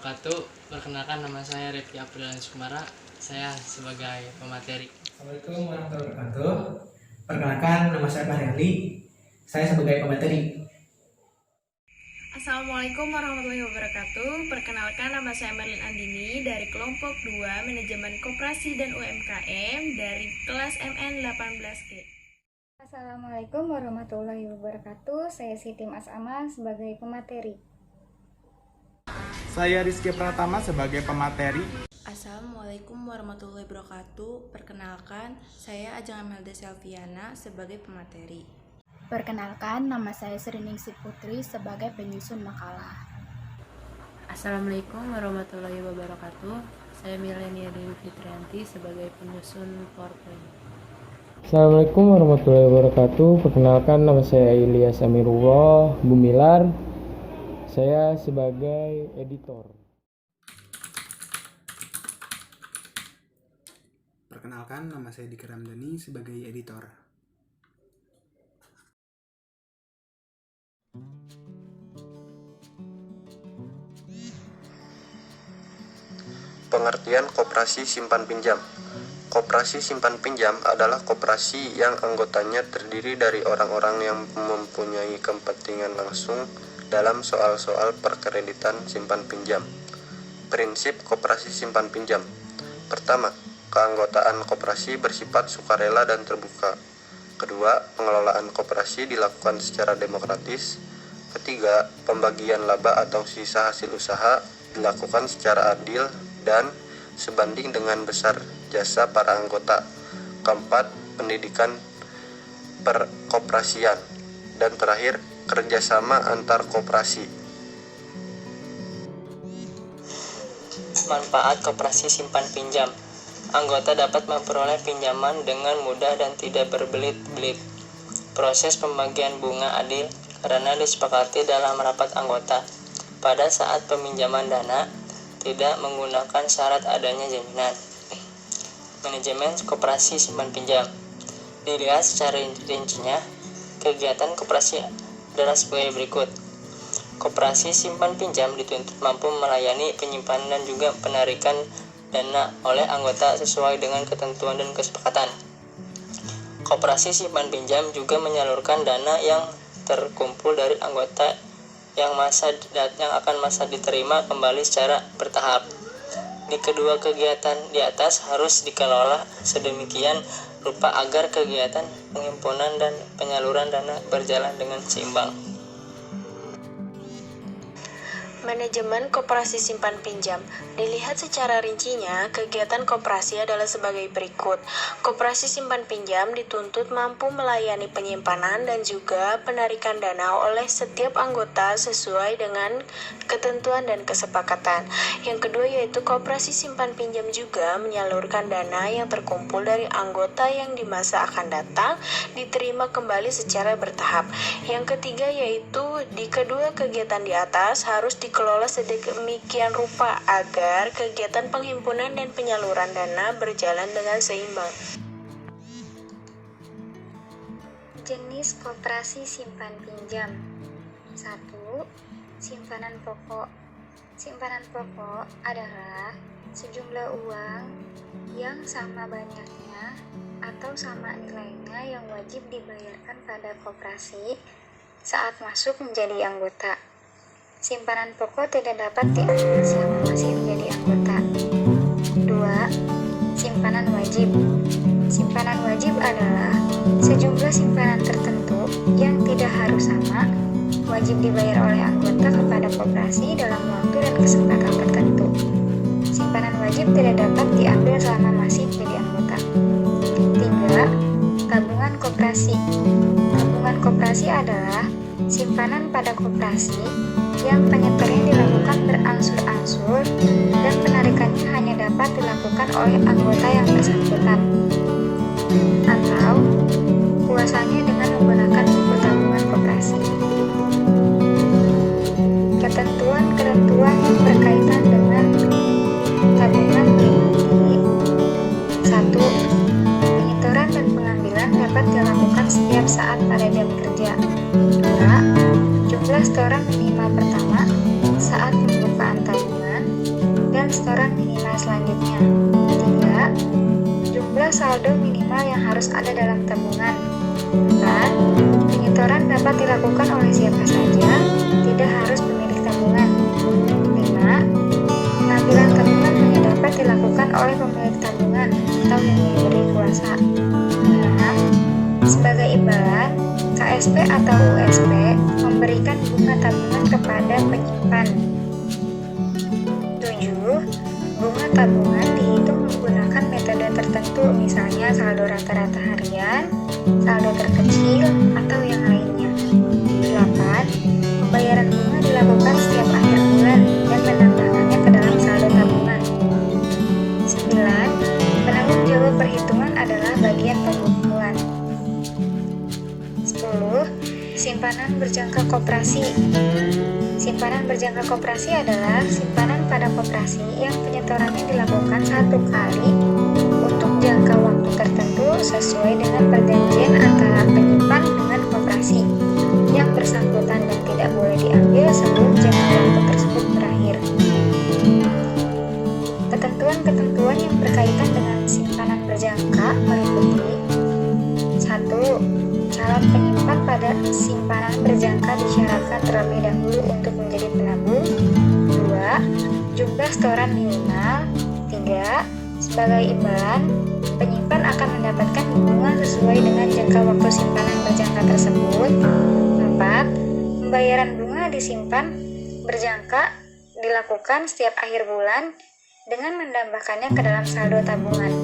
wabarakatuh. Perkenalkan, nama saya Rifki Aprilian Sukumara. Saya sebagai pemateri. Assalamualaikum warahmatullahi wabarakatuh. Perkenalkan, nama saya Fahri. Saya sebagai pemateri. Assalamualaikum warahmatullahi wabarakatuh. Perkenalkan, nama saya Merlin Andini dari kelompok 2 Manajemen Koperasi dan UMKM dari kelas MN 18G. Assalamualaikum warahmatullahi wabarakatuh. Saya Siti Mas Ama sebagai pemateri. Saya Rizky Pratama sebagai pemateri. Assalamualaikum warahmatullahi wabarakatuh. Perkenalkan, saya Ajeng Amelda Selviana sebagai pemateri. Perkenalkan, nama saya Sriningsih Putri sebagai penyusun makalah. Assalamualaikum warahmatullahi wabarakatuh. Saya Milenia Dewi Fitrianti sebagai penyusun PowerPoint. Assalamualaikum warahmatullahi wabarakatuh. Perkenalkan, nama saya Ilyas Amirullah Gumilar. Saya sebagai editor. Perkenalkan, nama saya Diki Ramdhani sebagai editor. Pengertian koperasi simpan pinjam. Koperasi simpan pinjam adalah koperasi yang anggotanya terdiri dari orang-orang yang mempunyai kepentingan langsung dalam soal-soal perkreditan simpan pinjam. Prinsip koperasi simpan pinjam. Pertama, keanggotaan koperasi bersifat sukarela dan terbuka. Kedua, pengelolaan koperasi dilakukan secara demokratis. Ketiga, pembagian laba atau sisa hasil usaha dilakukan secara adil dan sebanding dengan besar jasa para anggota. Keempat, pendidikan perkoperasian. Dan terakhir, kerjasama antar koperasi. Manfaat koperasi simpan pinjam. Anggota dapat memperoleh pinjaman dengan mudah dan tidak berbelit-belit. Proses pembagian bunga adil karena disepakati dalam rapat anggota. Pada saat peminjaman dana, tidak menggunakan syarat adanya jaminan. Manajemen koperasi simpan pinjam. Dilihat secara rincinya, kegiatan koperasi adalah sebagai berikut. Koperasi simpan pinjam dituntut mampu melayani penyimpanan dan juga penarikan dana oleh anggota sesuai dengan ketentuan dan kesepakatan. Koperasi simpan pinjam juga menyalurkan dana yang terkumpul dari anggota yang akan masa diterima kembali secara bertahap. Di kedua kegiatan di atas harus dikelola sedemikian rupa agar kegiatan penghimpunan dan penyaluran dana berjalan dengan seimbang. Manajemen koperasi simpan pinjam. Dilihat secara rincinya, kegiatan koperasi adalah sebagai berikut. Koperasi simpan pinjam dituntut mampu melayani penyimpanan dan juga penarikan dana oleh setiap anggota sesuai dengan ketentuan dan kesepakatan. Yang kedua yaitu koperasi simpan pinjam juga menyalurkan dana yang terkumpul dari anggota yang di masa akan datang diterima kembali secara bertahap. Yang ketiga yaitu di kedua kegiatan di atas harus dikelola sedemikian rupa agar kegiatan penghimpunan dan penyaluran dana berjalan dengan seimbang. Jenis koperasi simpan pinjam. 1. Simpanan pokok. Simpanan pokok adalah sejumlah uang yang sama banyaknya atau sama nilainya yang wajib dibayarkan pada koperasi saat masuk menjadi anggota. Simpanan pokok tidak dapat diambil selama masih menjadi anggota. 2. Simpanan wajib. Simpanan wajib adalah sejumlah simpanan tertentu yang tidak harus sama, wajib dibayar oleh anggota kepada koperasi dalam waktu dan kesempatan tertentu. Simpanan wajib tidak dapat diambil selama masih menjadi anggota. 3. Tabungan koperasi. Tabungan koperasi adalah simpanan pada koperasi yang penyetornya dilakukan berangsur-angsur dan penarikannya hanya dapat dilakukan oleh anggota yang bersangkutan atau kuasanya dengan menggunakan buku tabungan koperasi. Ketentuan-ketentuan yang berkaitan dengan tabungan meliputi 1. Penyetoran dan pengambilan dapat dilakukan setiap saat pada jam kerja. 2. Jumlah setoran minimal pertama saat pembukaan tabungan setoran minimal selanjutnya. 3. Jumlah saldo minimal yang harus ada dalam tabungan. 4. Penyetoran dapat dilakukan oleh siapa saja, tidak harus pemilik tabungan. 5. Pengambilan tabungan hanya dapat dilakukan oleh pemilik tabungan atau yang diberi kuasa. 6. Sebagai imbalan, KSP atau USP memberikan bunga tabungan kepada penyimpan. 7. Bunga tabungan dihitung menggunakan metode tertentu, misalnya saldo rata-rata harian, saldo terkecil, atau yang lainnya. 8. Pembayaran bunga dilakukan setiap akhir bulan dan menambahkannya ke dalam saldo tabungan. 9. Penanggung jawab perhitungan adalah bagian pembukuan. 10. Simpanan berjangka koperasi. Simpanan berjangka koperasi adalah simpanan pada koperasi yang penyetorannya dilakukan satu kali untuk jangka waktu tertentu sesuai dengan perjanjian antara penyimpan dengan koperasi yang bersangkutan dan tidak boleh diambil sebelum jangka waktu tersebut berakhir. Ketentuan-ketentuan yang berkaitan dengan simpanan berjangka meliputi: 1. Calon penyimpan pada simpanan berjangka disyaratkan terlebih dahulu untuk menjadi penabung. 2. Jumlah setoran minimal. 3. Sebagai imbalan, penyimpan akan mendapatkan bunga sesuai dengan jangka waktu simpanan berjangka tersebut. 4. Pembayaran bunga disimpan berjangka dilakukan setiap akhir bulan dengan menambahkannya ke dalam saldo tabungan.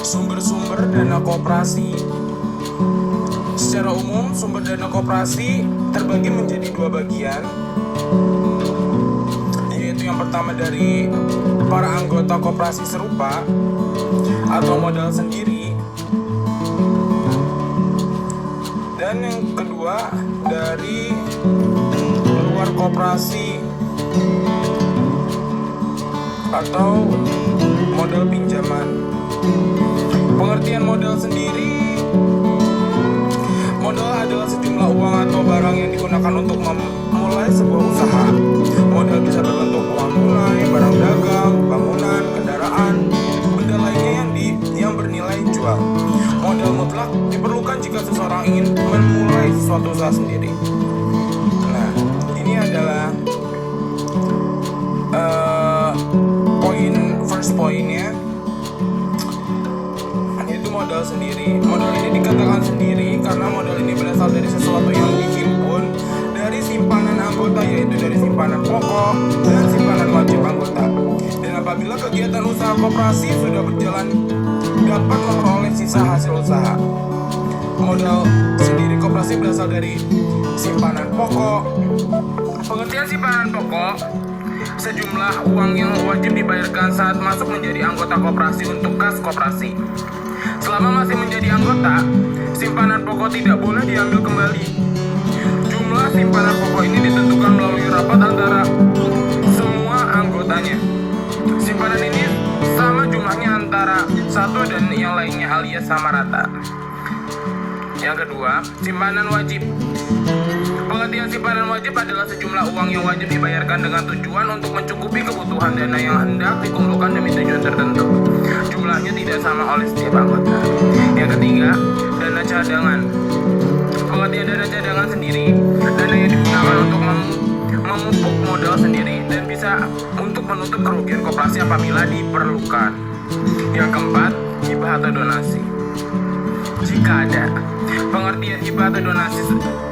Sumber-sumber dana koperasi. Secara umum, sumber dana koperasi terbagi menjadi dua bagian, yaitu yang pertama dari para anggota koperasi serupa atau modal sendiri, dan yang kedua dari luar koperasi atau modal pinjaman. Pengertian modal sendiri: modal adalah sejumlah uang atau barang yang digunakan untuk memulai sebuah usaha. Modal bisa berbentuk uang tunai, barang dagang, bangunan, kendaraan, benda lainnya yang bernilai jual. Modal mutlak diperlukan jika seseorang ingin memulai suatu usaha sendiri. Nah, ini adalah first poinnya, yaitu modal sendiri. Modal ini dikatakan sendiri karena modal ini berasal dari sesuatu yang dihimpun dari simpanan anggota, yaitu dari simpanan pokok dan simpanan wajib anggota. Dan apabila kegiatan usaha koperasi sudah berjalan, dapat memperoleh sisa hasil usaha. Modal sendiri koperasi berasal dari simpanan pokok. Pengertian simpanan pokok: sejumlah uang yang wajib dibayarkan saat masuk menjadi anggota koperasi untuk kas koperasi. Selama masih menjadi anggota, simpanan pokok tidak boleh diambil kembali. Jumlah simpanan pokok ini ditentukan melalui rapat antara semua anggotanya. Simpanan ini sama jumlahnya antara satu dan yang lainnya alias sama rata. Yang kedua, simpanan wajib. Pengertian simpanan wajib adalah sejumlah uang yang wajib dibayarkan dengan tujuan untuk mencukupi kebutuhan dana yang hendak dikumpulkan demi tujuan tertentu. Jumlahnya tidak sama oleh setiap anggota. Yang ketiga, dana cadangan. Pengertian dana cadangan sendiri: dana yang digunakan untuk memupuk modal sendiri dan bisa untuk menutup kerugian koperasi apabila diperlukan. Yang keempat, hibah atau donasi. Jika ada. Pengertian hibah atau donasi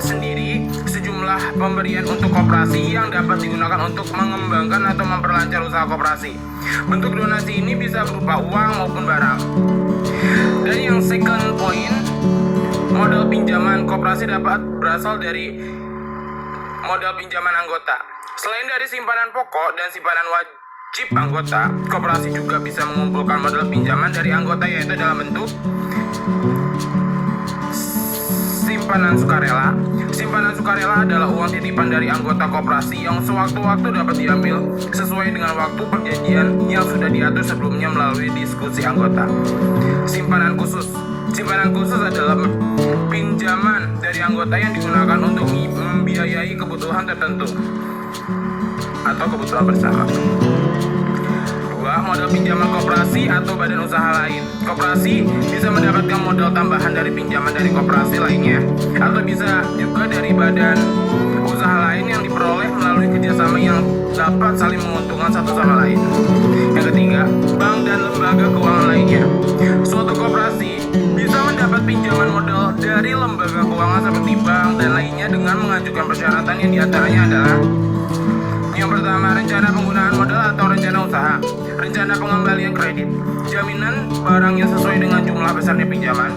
sendiri: sejumlah pemberian untuk koperasi yang dapat digunakan untuk mengembangkan atau memperlancar usaha koperasi. Bentuk donasi ini bisa berupa uang maupun barang. Dan yang second point, modal pinjaman koperasi dapat berasal dari modal pinjaman anggota. Selain dari simpanan pokok dan simpanan wajib anggota, koperasi juga bisa mengumpulkan modal pinjaman dari anggota, yaitu dalam bentuk simpanan sukarela. Simpanan sukarela adalah uang titipan dari anggota koperasi yang sewaktu-waktu dapat diambil sesuai dengan waktu perjanjian yang sudah diatur sebelumnya melalui diskusi anggota. Simpanan khusus. Simpanan khusus adalah pinjaman dari anggota yang digunakan untuk membiayai kebutuhan tertentu atau kebutuhan bersama. 2. Modal pinjaman koperasi atau badan usaha lain. Koperasi bisa mendapatkan modal tambahan dari pinjaman dari koperasi lainnya, atau bisa juga dari badan usaha lain yang diperoleh melalui kerjasama yang dapat saling menguntungkan satu sama lain. Yang ketiga, bank dan lembaga keuangan lainnya. Suatu koperasi bisa mendapat pinjaman modal dari lembaga keuangan seperti bank dan lainnya dengan mengajukan persyaratan yang diantaranya adalah: yang pertama, rencana penggunaan modal atau rencana usaha, rencana pengembalian kredit, jaminan barang yang sesuai dengan jumlah besarnya pinjaman.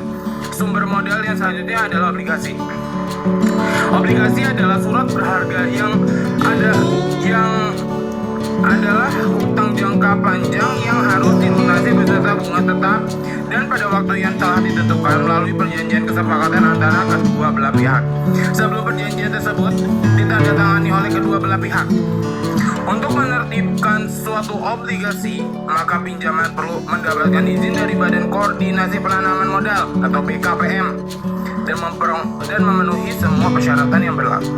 Sumber modal yang selanjutnya adalah obligasi. Obligasi adalah surat berharga yang adalah hutang jangka panjang yang harus dilunasi beserta bunga tetap dan pada waktu yang telah ditentukan melalui perjanjian kesepakatan antara kedua belah pihak. Sebelum perjanjian tersebut ditandatangani oleh kedua belah pihak. Untuk menertibkan suatu obligasi, maka pinjaman perlu mendapatkan izin dari Badan Koordinasi Penanaman Modal atau BKPM dan memenuhi semua persyaratan yang berlaku.